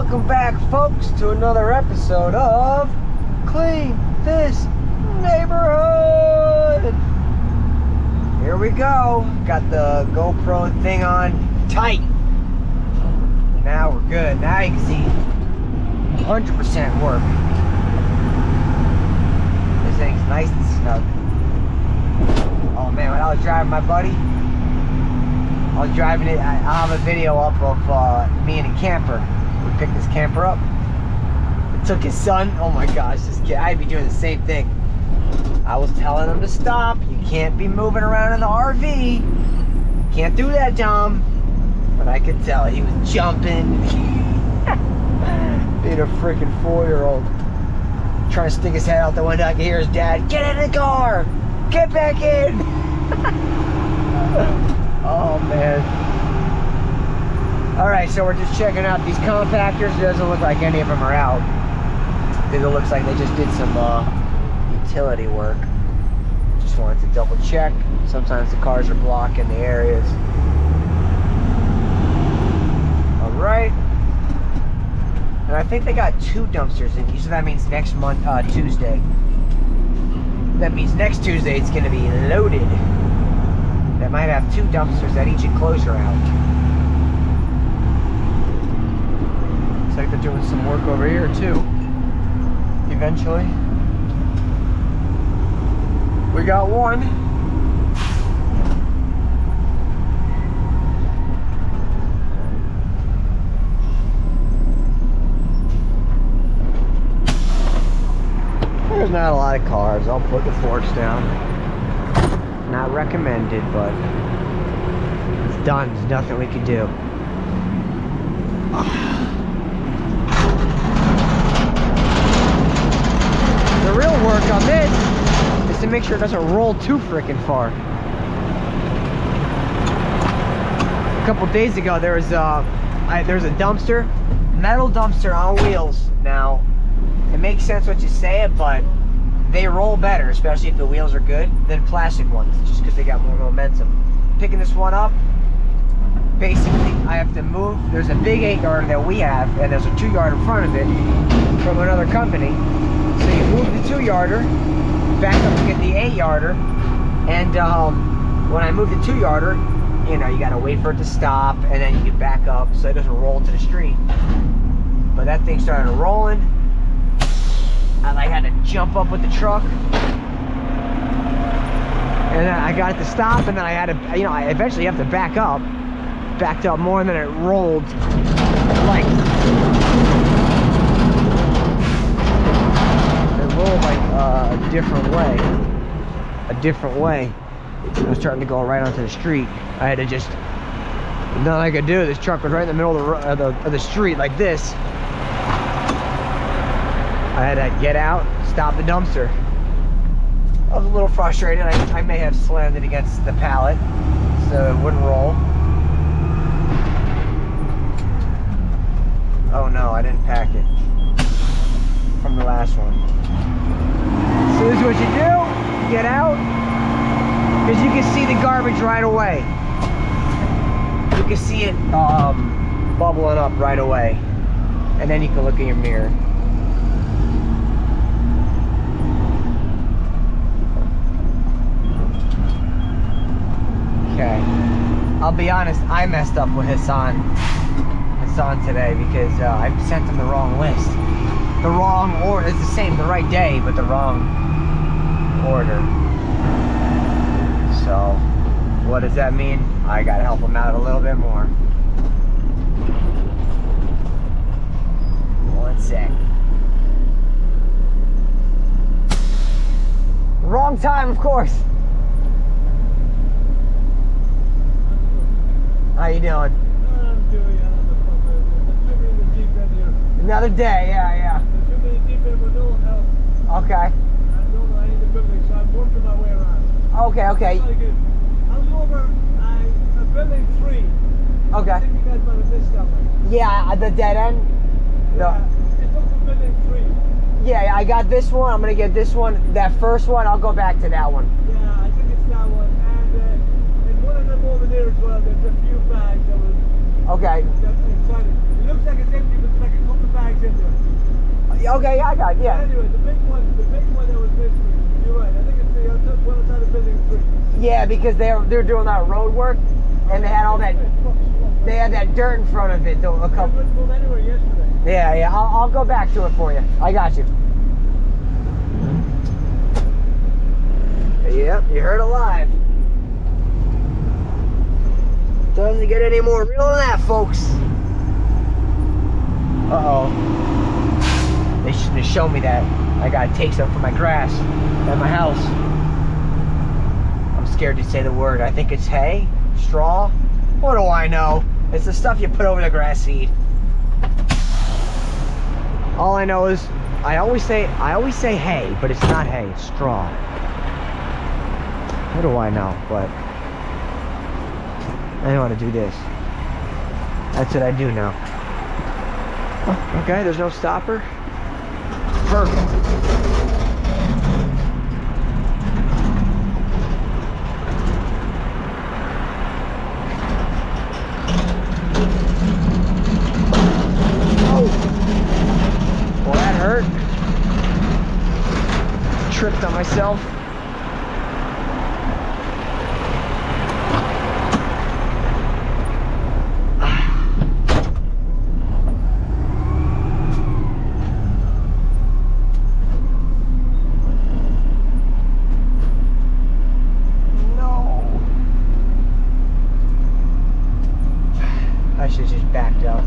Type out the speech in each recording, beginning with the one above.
Welcome back, folks, to another episode of Clean This Neighborhood. Here we go. Got the GoPro thing on tight. Now we're good. Now you can see 100% work. This thing's nice and snug. Oh man, when I was driving my buddy, I was driving it. I'll have a video up of me and a camper. We picked this camper up. It took his son. Oh my gosh, this kid. I'd be doing the same thing. I was telling him to stop. You can't be moving around in the RV. Can't do that, Dom. But I could tell he was jumping. Being a freaking 4-year-old. Trying to stick his head out the window. I could hear his dad, "Get in the car! Get back in!" Oh man. Alright, so we're just checking out these compactors. It doesn't look like any of them are out. It looks like they just did some utility work. Just wanted to double check. Sometimes the cars are blocking the areas. Alright. And I think they got 2 dumpsters in here, so that means next month, Tuesday. That means next Tuesday it's going to be loaded. They might have 2 dumpsters at each enclosure out. Looks like they're doing some work over here too. Eventually. We got one. There's not a lot of cars. I'll put the forks down. Not recommended, but it's done. There's nothing we can do. The real work on this is to make sure it doesn't roll too freaking far. A couple days ago, there was a dumpster, metal dumpster on wheels. Now, it makes sense what you say, but they roll better, especially if the wheels are good, than plastic ones, just because they got more momentum. Picking this one up, basically I have to move. There's a big 8-yarder that we have, and there's a 2-yard in front of it from another company. So you move the 2-yarder, back up to get the 8-yarder, and when I move the 2-yarder, you know, you gotta wait for it to stop, and then you get back up so it doesn't roll to the street. But that thing started rolling, and I had to jump up with the truck, and then I got it to stop, and then I had to, you know, I eventually have to back up. Backed up more, and then it rolled like a different way. It was starting to go right onto the street. I had to just, nothing I could do. This truck was right in the middle of the street like this. I had to get out, stop the dumpster. I was a little frustrated. I may have slammed it against the pallet so it wouldn't roll. Oh no, I didn't pack it from the last one. So this is what you do. You get out, because you can see the garbage right away. You can see it bubbling up right away. And then you can look in your mirror. Okay. I'll be honest, I messed up with Hassan today because I sent him the wrong list. The wrong order. It's the same, the right day, but the wrong order. So, what does that mean? I gotta help him out a little bit more. One sec. Wrong time, of course. How you doing? Another day, yeah. Okay. I don't know any of the buildings, so I'm working my way around. Okay. I'm over at building 3. Okay. I think you guys might have missed that one. Yeah, the dead end? Yeah, it's up to building 3. Yeah, I got this one. I'm going to get this one. That first one, I'll go back to that one. Yeah, I think it's that one. And in one of them over there as well, there's a few bags that was... Okay. It looks like it's empty, but it's like a couple Okay, yeah, I got it. Yeah. Anyway, the big one that was missing. You're right. I think it's the one outside of building 3. Yeah, because they're doing that road work, and they had all that. They had that dirt in front of it. Though, a I couple. wouldn't move anywhere yesterday. Yeah. I'll go back to it for you. I got you. Yep, you heard it live. Doesn't get any more real than that, folks. Uh-oh. They shouldn't have shown me that. I gotta take some for my grass at my house. I'm scared to say the word. I think it's hay, straw. What do I know? It's the stuff you put over the grass seed. All I know is I always say hay, but it's not hay, it's straw. What do I know? But I know how to do this. That's what I do now. Oh, okay, there's no stopper. Perfect. Oh! Well, that hurt. Tripped on myself. Just backed up.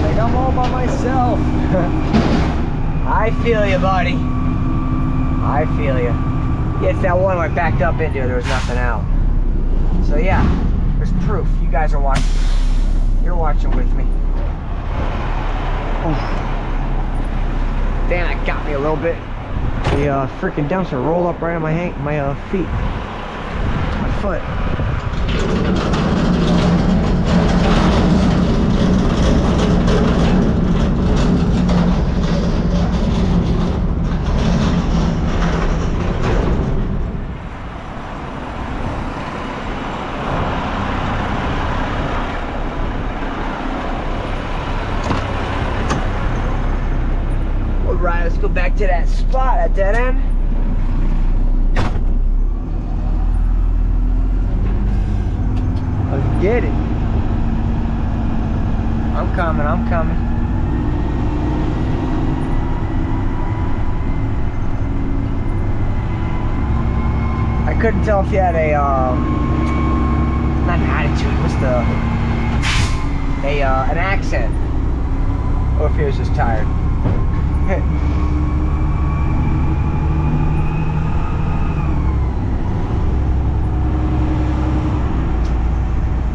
Like I'm all by myself. I feel you, buddy. I feel you. Yeah, it's that one I backed up into. There was nothing out. So yeah, there's proof. You guys are watching. You're watching with me. Oof. Damn, that got me a little bit. The freaking dumpster rolled up right on my feet. My foot. Right, let's go back to that spot at that end. Let's get it. I'm coming. I couldn't tell if you had a, not an attitude, what's an accent. Or if he was just tired.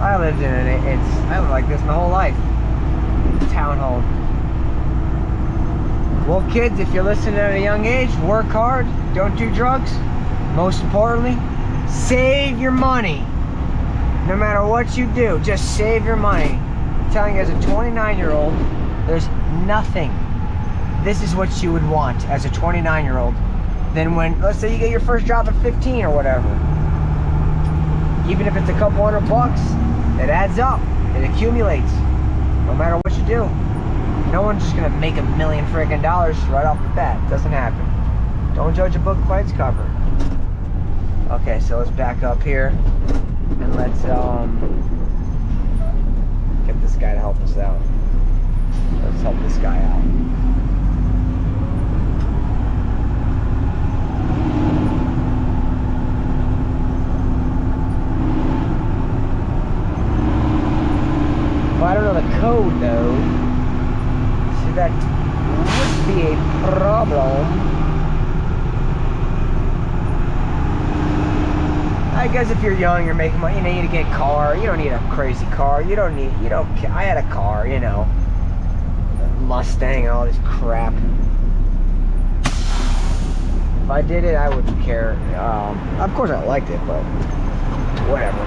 I lived in it. I lived like this my whole life. Townhome. Well, kids, if you're listening at a young age, work hard. Don't do drugs. Most importantly, save your money. No matter what you do, just save your money. I'm telling you, as a 29-year-old, there's nothing. This is what you would want as a 29-year-old. Then when, let's say you get your first job at 15 or whatever. Even if it's a couple $100, it adds up. It accumulates. No matter what you do. No one's just gonna make $1 million friggin' dollars right off the bat. It doesn't happen. Don't judge a book by its cover. Okay, so let's back up here and let's get this guy to help us out. Let's help this guy out. Well, I don't know the code though, so that would be a problem. I guess if you're young, you're making money, you need to get a car. You don't need a crazy car. I had a car, you know, Mustang and all this crap. If I did it, I wouldn't care. Of course I liked it, but whatever.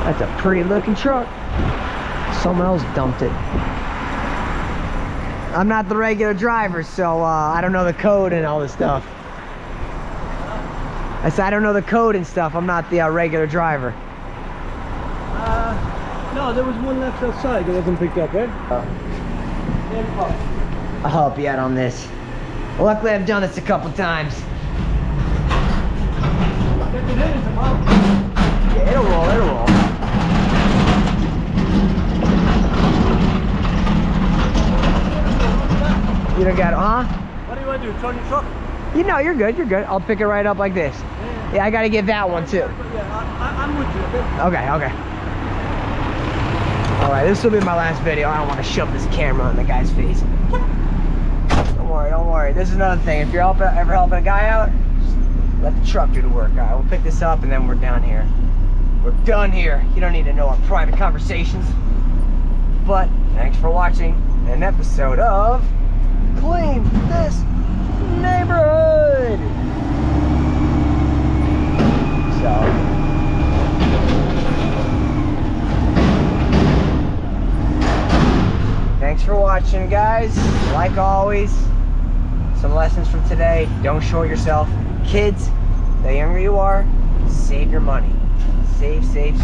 That's a pretty looking truck. Someone else dumped it. I'm not the regular driver, so I don't know the code and all this stuff. I said I don't know the code and stuff. I'm not the regular driver. No, there was one left outside that wasn't picked up, eh? I'll help you out on this. Luckily, I've done this a couple times. Yeah, it'll roll, it'll roll. You don't got it, huh? What do you want to do? Turn your truck? You know, you're good, you're good. I'll pick it right up like this. Yeah, I gotta get that one too. Yeah, I'm with you, okay? Okay, okay. Alright, this will be my last video. I don't want to shove this camera in the guy's face. Don't worry, don't worry. This is another thing. If you're ever helping a guy out, just let the truck do the work. Alright, we'll pick this up and then we're down here. We're done here. You don't need to know our private conversations. But, thanks for watching an episode of Clean This Neighborhood. So... thanks for watching, guys. Like always, some lessons from today. Don't short yourself. Kids, the younger you are, save your money. Save, save, save.